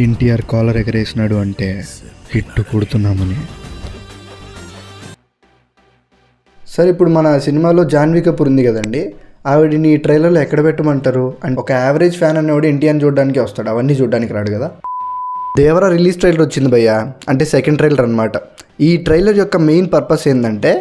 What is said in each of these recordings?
NTR caller ఎగరేసినాడు అంటే hit కొడుతున్నామని. సరే, ఇప్పుడు మన సినిమాలో జాన్వీ కపూర్ ఉంది కదండి, ఆవిడని ట్రైలర్లో ఎక్కడ పెట్టమంటారు? అండ్ ఒక యావరేజ్ ఫ్యాన్ అనేవాడు ఎన్టీఆర్ని చూడడానికి వస్తాడు, అవన్నీ చూడడానికి రాడు కదా. దేవరా రిలీజ్ ట్రైలర్ వచ్చింది భయ్యా, అంటే సెకండ్ ట్రైలర్ అనమాట. ఈ ట్రైలర్ యొక్క మెయిన్ పర్పస్ ఏంటంటే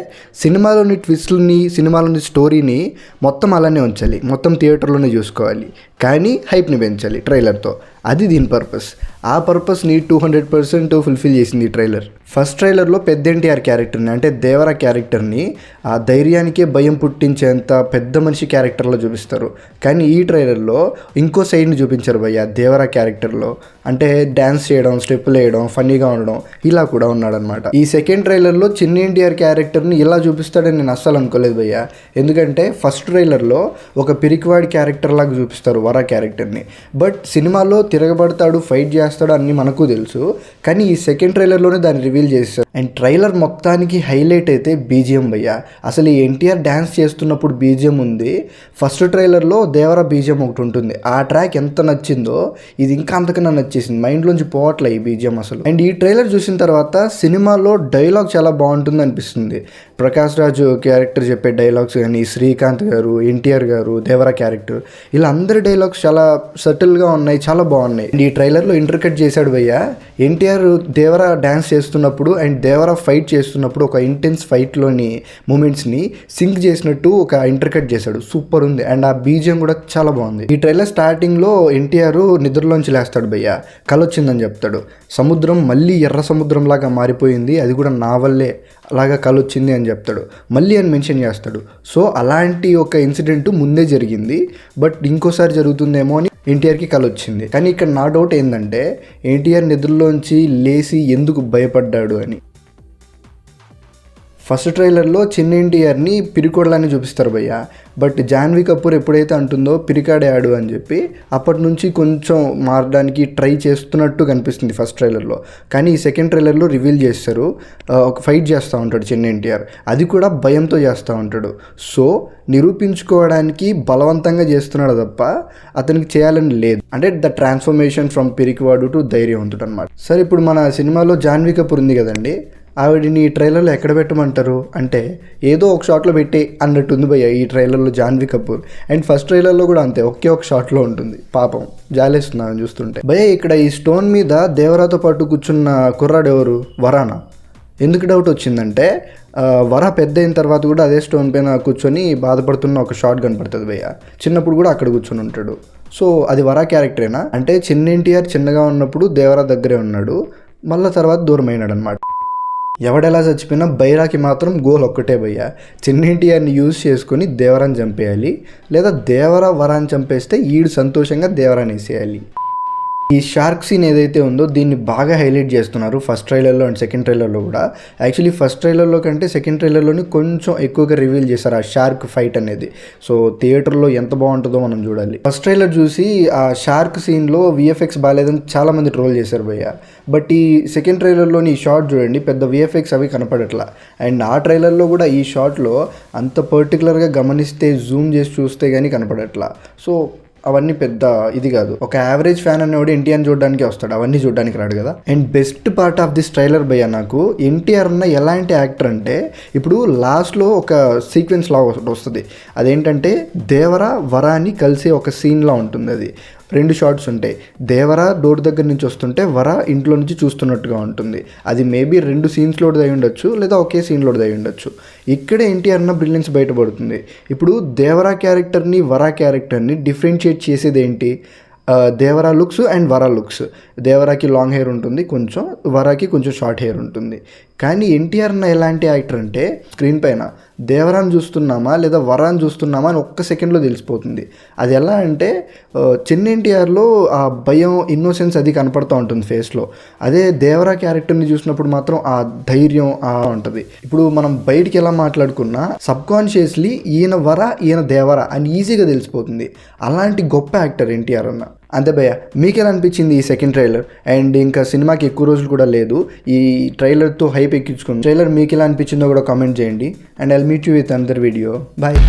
సినిమాలోని ట్విస్ట్లని, సినిమాలోని స్టోరీని మొత్తం అలానే ఉంచాలి, మొత్తం థియేటర్లోనే చూసుకోవాలి, కానీ హైప్ని పెంచాలి ట్రైలర్తో. అది దీని పర్పస్. ఆ పర్పస్ని 200% ఫుల్ఫిల్ చేసింది ఈ ట్రైలర్. ఫస్ట్ ట్రైలర్లో పెద్ద ఎన్టీఆర్ క్యారెక్టర్ని, అంటే దేవరా క్యారెక్టర్ని ఆ ధైర్యానికే భయం పుట్టించేంత పెద్ద మనిషి క్యారెక్టర్లో చూపిస్తారు. కానీ ఈ ట్రైలర్లో ఇంకో సైడ్ని చూపించారు భయ్య దేవరా క్యారెక్టర్లో. అంటే డ్యాన్స్ చేయడం, స్టెప్పులు వేయడం, ఫన్నీగా ఉండడం, ఇలా కూడా ఉన్నాడనమాట. ఈ సెకండ్ ట్రైలర్లో చిన్న ఎన్టీఆర్ క్యారెక్టర్ని ఇలా చూపిస్తాడని నేను అస్సలు అనుకోలేదు భయ్య. ఎందుకంటే ఫస్ట్ ట్రైలర్లో ఒక పిరికివాడి క్యారెక్టర్ లాగా చూపిస్తారు వరా క్యారెక్టర్ని. బట్ సినిమాలో తిరగబడతాడు, ఫైట్ చేస్తాడు అన్నీ మనకు తెలుసు, కానీ ఈ సెకండ్ ట్రైలర్లోనే దాన్ని రివీల్ చేస్తారు. అండ్ ట్రైలర్ మొత్తానికి హైలైట్ అయితే బీజిఎం భయ్య. అసలు ఈ ఎన్టీఆర్ డ్యాన్స్ చేస్తున్నప్పుడు బీజిఎం ఉంది, ఫస్ట్ ట్రైలర్లో దేవరా బీజిఎం ఒకటి ఉంటుంది. ఆ ట్రాక్ ఎంత నచ్చిందో ఇది ఇంకా అంతకన్నా నచ్చేసింది, మైండ్లోంచి పోవట్లే ఈ బీజిఎం అసలు. అండ్ ఈ ట్రైలర్ చూసిన తర్వాత సినిమాలో డైలాగ్ చాలా బాగుంటుంది అనిపిస్తుంది. ప్రకాష్ రాజు క్యారెక్టర్ చెప్పే డైలాగ్స్ కానీ, శ్రీకాంత్ గారు, ఎన్టీఆర్ గారు, దేవరా క్యారెక్టర్, ఇలా అందరి డైలాగ్స్ చాలా సటిల్గా ఉన్నాయి, చాలా బాగున్నాయి. ఈ ట్రైలర్లో ఇంటర్కట్ చేశాడు భయ్య. ఎన్టీఆర్ దేవరా డ్యాన్స్ చేస్తున్నప్పుడు అండ్ దేవరా ఫైట్ చేస్తున్నప్పుడు ఒక ఇంటెన్స్ ఫైట్లోని మూమెంట్స్ని సింక్ చేసినట్టు ఒక ఇంటర్కట్ చేశాడు, సూపర్ ఉంది. అండ్ ఆ బీజియం కూడా చాలా బాగుంది. ఈ ట్రైలర్ స్టార్టింగ్లో ఎన్టీఆర్ నిద్రలోంచి లేస్తాడు భయ్య, కలొచ్చిందని చెప్తాడు. సముద్రం మళ్ళీ ఎర్ర సముద్రం లాగా మారిపోయింది, అది కూడా నా వల్లే అలాగా కలొచ్చింది అని చెప్తాడు, మళ్ళీ అని మెన్షన్ చేస్తాడు. సో అలాంటి ఒక ఇన్సిడెంట్ ముందే జరిగింది, బట్ ఇంకోసారి జరుగుతుందేమో అని ఎన్టీఆర్కి కలొచ్చింది. కానీ ఇక్కడ నా డౌట్ ఏంటంటే ఎన్టీఆర్ నిద్రలోంచి లేచి ఎందుకు భయపడ్డాడు అని. ఫస్ట్ ట్రైలర్లో చిన్న ఎన్టీఆర్ని పిరికోడలాన్ని చూపిస్తారు భయ్య. బట్ జాన్వీ కపూర్ ఎప్పుడైతే అంటుందో పిరికాడాడు అని చెప్పి, అప్పటి నుంచి కొంచెం మారడానికి ట్రై చేస్తున్నట్టు కనిపిస్తుంది ఫస్ట్ ట్రైలర్లో. కానీ ఈ సెకండ్ ట్రైలర్లో రివీల్ చేస్తారు, ఒక ఫైట్ చేస్తూ ఉంటాడు చిన్న ఎన్టీఆర్, అది కూడా భయంతో చేస్తూ ఉంటాడు. సో నిరూపించుకోవడానికి బలవంతంగా చేస్తున్నాడు తప్ప అతనికి చేయాలని లేదు. అంటే ద ట్రాన్స్ఫర్మేషన్ ఫ్రమ్ పిరికివాడు టు ధైర్యవంతుడు అనమాట. సరే, ఇప్పుడు మన సినిమాలో జాన్వీ కపూర్ ఉంది కదండి, ఆవిడని ట్రైలర్లో ఎక్కడ పెట్టమంటారు అంటే ఏదో ఒక షాట్లో పెట్టి అన్నట్టుంది భయ్య ఈ ట్రైలర్లో జాన్వీ కపూర్. అండ్ ఫస్ట్ ట్రైలర్లో కూడా అంతే, ఒకే ఒక షాట్లో ఉంటుంది. పాపం జాలేస్తున్నాను చూస్తుంటే. భయ్య ఇక్కడ ఈ స్టోన్ మీద దేవరాతో పాటు కూర్చున్న కుర్రాడు ఎవరు? వరానా? ఎందుకు డౌట్ వచ్చిందంటే వర పెద్ద అయిన తర్వాత కూడా అదే స్టోన్ పైన కూర్చొని బాధపడుతున్న ఒక షాట్ కనపడుతుంది భయ్య. చిన్నప్పుడు కూడా అక్కడ కూర్చొని ఉంటాడు. సో అది వరా క్యారెక్టరేనా అంటే చిన్న ఎన్టీఆర్ చిన్నగా ఉన్నప్పుడు దేవరా దగ్గరే ఉన్నాడు, మళ్ళీ తర్వాత దూరం అయినాడు అనమాట. ఎవడెలా చచ్చిపోయినా బైరాకి మాత్రం గోల్ ఒక్కటే భయ్య, చిన్న ఎన్టీఆర్ని యూజ్ చేసుకొని దేవరాని చంపేయాలి, లేదా దేవరా వరాన్ని చంపేస్తే ఈడు సంతోషంగా దేవరాని వేసేయాలి. ఈ షార్క్ సీన్ ఏదైతే ఉందో దీన్ని బాగా హైలైట్ చేస్తున్నారు ఫస్ట్ ట్రైలర్లో అండ్ సెకండ్ ట్రైలర్లో కూడా. యాక్చువల్లీ ఫస్ట్ ట్రైలర్లో కంటే సెకండ్ ట్రైలర్లోని కొంచెం ఎక్కువగా రివీల్ చేశారు ఆ షార్క్ ఫైట్ అనేది. సో థియేటర్లో ఎంత బాగుంటుందో మనం చూడాలి. ఫస్ట్ ట్రైలర్ చూసి ఆ షార్క్ సీన్లో విఎఫ్ఎక్స్ బాగాలేదని చాలామంది ట్రోల్ చేశారు భయ్య. బట్ ఈ సెకండ్ ట్రైలర్లోని ఈ షార్ట్ చూడండి, పెద్ద విఎఫ్ఎక్స్ అవి కనపడట్లా. అండ్ ఆ ట్రైలర్లో కూడా ఈ షార్ట్లో అంత పర్టికులర్గా గమనిస్తే జూమ్ చేసి చూస్తే కానీ కనపడట్లా. సో అవన్నీ పెద్ద ఇది కాదు. ఒక యావరేజ్ ఫ్యాన్ అనేవాడు ఎన్టీఆర్ని చూడడానికి వస్తాడు, అవన్నీ చూడడానికి రాడు కదా. And best part of this trailer భయ్య నాకు ఎన్టీఆర్ అన్న ఎలాంటి యాక్టర్ అంటే, ఇప్పుడు లాస్ట్లో ఒక సీక్వెన్స్ లా వస్తుంది, అదేంటంటే దేవరా వరాని కలిసే ఒక సీన్లా ఉంటుంది. అది 2 షాట్స్ ఉంటాయి. దేవరా డోర్ దగ్గర నుంచి వస్తుంటే వర ఇంట్లో నుంచి చూస్తున్నట్టుగా ఉంటుంది. అది మేబీ 2 సీన్స్లోది అయి ఉండొచ్చు, లేదా ఒకే సీన్లోది అయి ఉండొచ్చు. ఇక్కడే ఎన్టీఆర్ అన్న బ్రిలియన్స్ బయటపడుతుంది. ఇప్పుడు దేవరా క్యారెక్టర్ని వరా క్యారెక్టర్ని డిఫరెన్షియేట్ చేసేది ఏంటి? Devara looks and Vara looks. దేవరాకి లాంగ్ హెయిర్ ఉంటుంది కొంచెం, వరాకి కొంచెం షార్ట్ హెయిర్ ఉంటుంది. కానీ ఎన్టీఆర్ అన్న ఎలాంటి యాక్టర్ అంటే స్క్రీన్ పైన దేవరాని చూస్తున్నామా లేదా వరాన్ని చూస్తున్నామా అని ఒక్క సెకండ్లో తెలిసిపోతుంది. అది ఎలా అంటే చిన్న ఎన్టీఆర్లో ఆ భయం, ఇన్నోసెన్స్ అది కనపడుతూ ఉంటుంది ఫేస్లో. అదే దేవరా క్యారెక్టర్ని చూసినప్పుడు మాత్రం ఆ ధైర్యం ఉంటుంది. ఇప్పుడు మనం బయటికి ఎలా మాట్లాడుకున్నా సబ్కాన్షియస్లీ ఈయన వర ఈయన దేవరా అని ఈజీగా తెలిసిపోతుంది. అలాంటి గొప్ప యాక్టర్ ఎన్టీఆర్ అన్న. అంతే భయ్య, మీకు ఎలా అనిపించింది ఈ సెకండ్ ట్రైలర్? అండ్ ఇంకా సినిమాకి ఎక్కువ రోజులు కూడా లేదు, ఈ ట్రైలర్తో హైప్ ఎక్కించుకుంది. ట్రైలర్ మీకు ఎలా అనిపించిందో కూడా కామెంట్ చేయండి. And I'll meet you with another video. Bye.